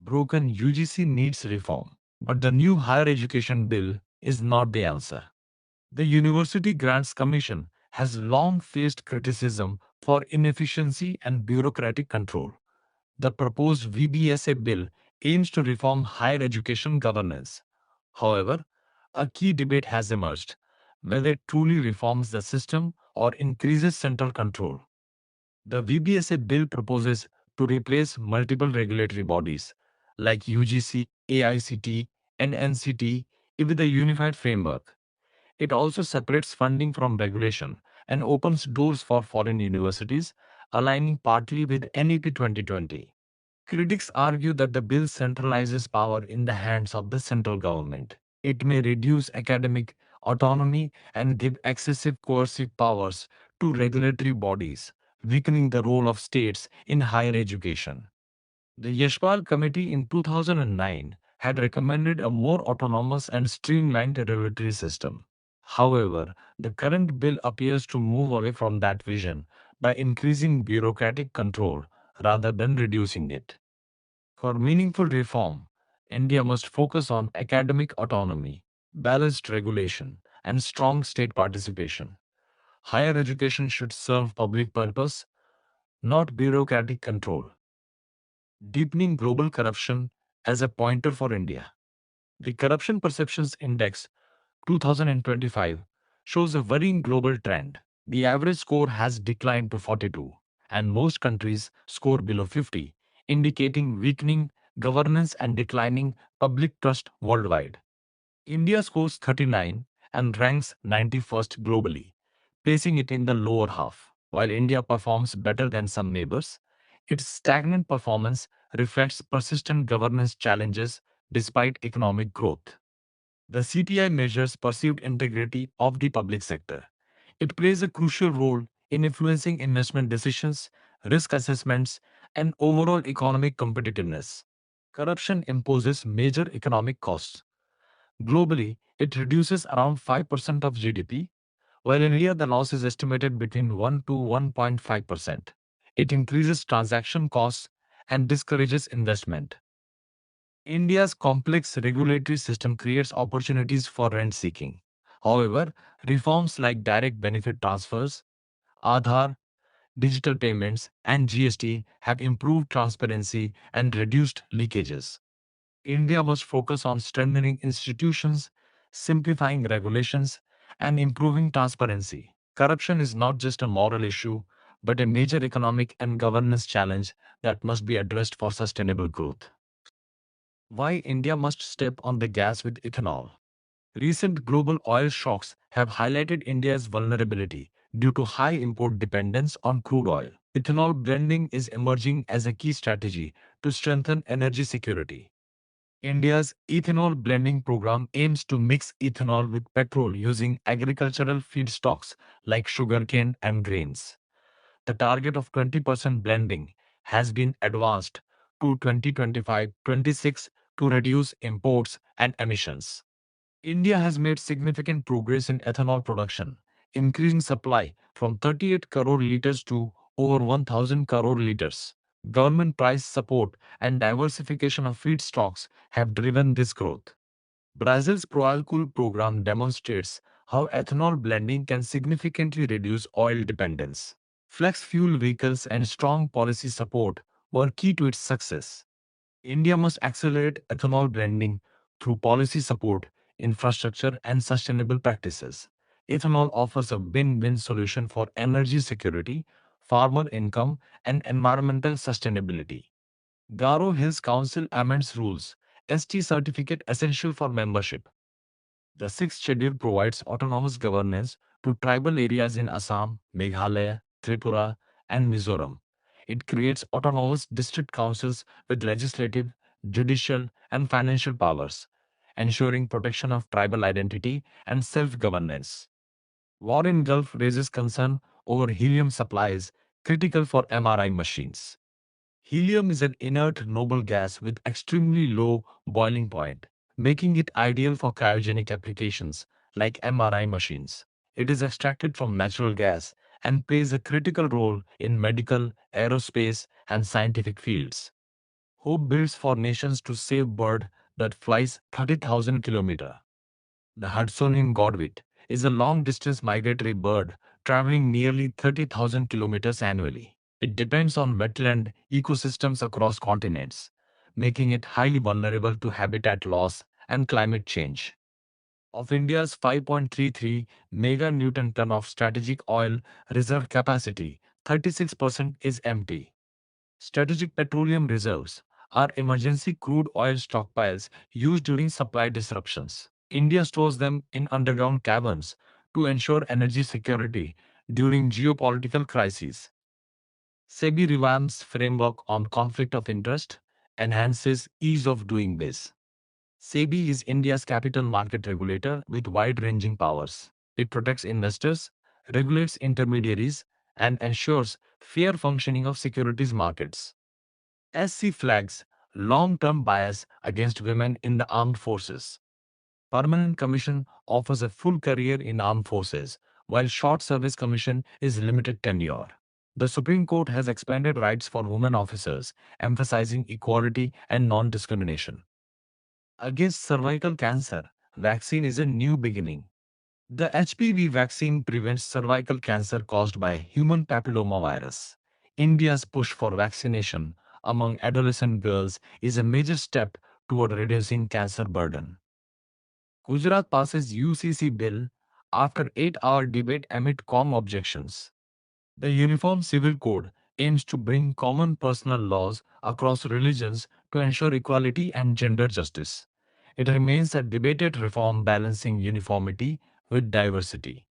Broken UGC needs reform, but the new higher education bill is not the answer. The University Grants Commission has long faced criticism for inefficiency and bureaucratic control. The proposed VBSA bill aims to reform higher education governance. However, a key debate has emerged whether it truly reforms the system or increases central control. The VBSA bill proposes to replace multiple regulatory bodies like UGC, AICT, and NCT with a unified framework. It also separates funding from regulation and opens doors for foreign universities, aligning partly with NEP 2020. Critics argue that the bill centralizes power in the hands of the central government. It may reduce academic autonomy and give excessive coercive powers to regulatory bodies, weakening the role of states in higher education. The Yashpal Committee in 2009 had recommended a more autonomous and streamlined regulatory system. However, the current bill appears to move away from that vision by increasing bureaucratic control rather than reducing it. For meaningful reform, India must focus on academic autonomy, balanced regulation, and strong state participation. Higher education should serve public purpose, not bureaucratic control. Deepening global corruption as a pointer for India. The Corruption Perceptions Index 2025 shows a worrying global trend. The average score has declined to 42, and most countries score below 50, indicating weakening governance and declining public trust worldwide. India scores 39 and ranks 91st globally, placing it in the lower half. While India performs better than some neighbors, its stagnant performance reflects persistent governance challenges despite economic growth. The CTI measures perceived integrity of the public sector. It plays a crucial role in influencing investment decisions, risk assessments, and overall economic competitiveness. Corruption imposes major economic costs. Globally, it reduces around 5% of GDP, while in India the loss is estimated between 1 to 1.5%. It increases transaction costs and discourages investment. India's complex regulatory system creates opportunities for rent seeking. However, reforms like direct benefit transfers, Aadhaar, digital payments, and GST have improved transparency and reduced leakages. India must focus on strengthening institutions, simplifying regulations, and improving transparency. Corruption is not just a moral issue, but a major economic and governance challenge that must be addressed for sustainable growth. Why India must step on the gas with ethanol? Recent global oil shocks have highlighted India's vulnerability due to high import dependence on crude oil. Ethanol blending is emerging as a key strategy to strengthen energy security. India's ethanol blending program aims to mix ethanol with petrol using agricultural feedstocks like sugarcane and grains. The target of 20% blending has been advanced to 2025-26 to reduce imports and emissions. India has made significant progress in ethanol production, increasing supply from 38 crore liters to over 1,000 crore liters. Government price support and diversification of feedstocks have driven this growth. Brazil's Proalcool program demonstrates how ethanol blending can significantly reduce oil dependence. Flex fuel vehicles and strong policy support were key to its success. India must accelerate ethanol blending through policy support, infrastructure, and sustainable practices. Ethanol offers a win-win solution for energy security, farmer income, and environmental sustainability. Garo Hills Council amends rules. ST certificate essential for membership. The sixth schedule provides autonomous governance to tribal areas in Assam, Meghalaya, Tripura, and Mizoram. It creates autonomous district councils with legislative, judicial, and financial powers, ensuring protection of tribal identity and self-governance. War in Gulf raises concern over helium supplies critical for MRI machines. Helium is an inert noble gas with extremely low boiling point, making it ideal for cryogenic applications like MRI machines. It is extracted from natural gas and plays a critical role in medical, aerospace, and scientific fields. Hope builds for nations to save bird that flies 30,000 kilometers. The Hudsonian godwit is a long-distance migratory bird traveling nearly 30,000 kilometers annually. It depends on wetland ecosystems across continents, making it highly vulnerable to habitat loss and climate change. Of India's 5.33 mega Newton ton of strategic oil reserve capacity, 36% is empty. Strategic petroleum reserves are emergency crude oil stockpiles used during supply disruptions. India stores them in underground caverns to ensure energy security during geopolitical crises. SEBI revamps framework on conflict of interest, enhances ease of doing this. SEBI is India's capital market regulator with wide-ranging powers. It protects investors, regulates intermediaries, and ensures fair functioning of securities markets. SC flags long-term bias against women in the armed forces. Permanent commission offers a full career in armed forces, while short service commission is limited tenure. The Supreme Court has expanded rights for women officers, emphasizing equality and non-discrimination. Against cervical cancer, vaccine is a new beginning. The HPV vaccine prevents cervical cancer caused by human papillomavirus. India's push for vaccination among adolescent girls is a major step toward reducing cancer burden. Gujarat passes UCC bill after 8-hour debate amid calm objections. The Uniform Civil Code aims to bring common personal laws across religions to ensure equality and gender justice. It remains a debated reform balancing uniformity with diversity.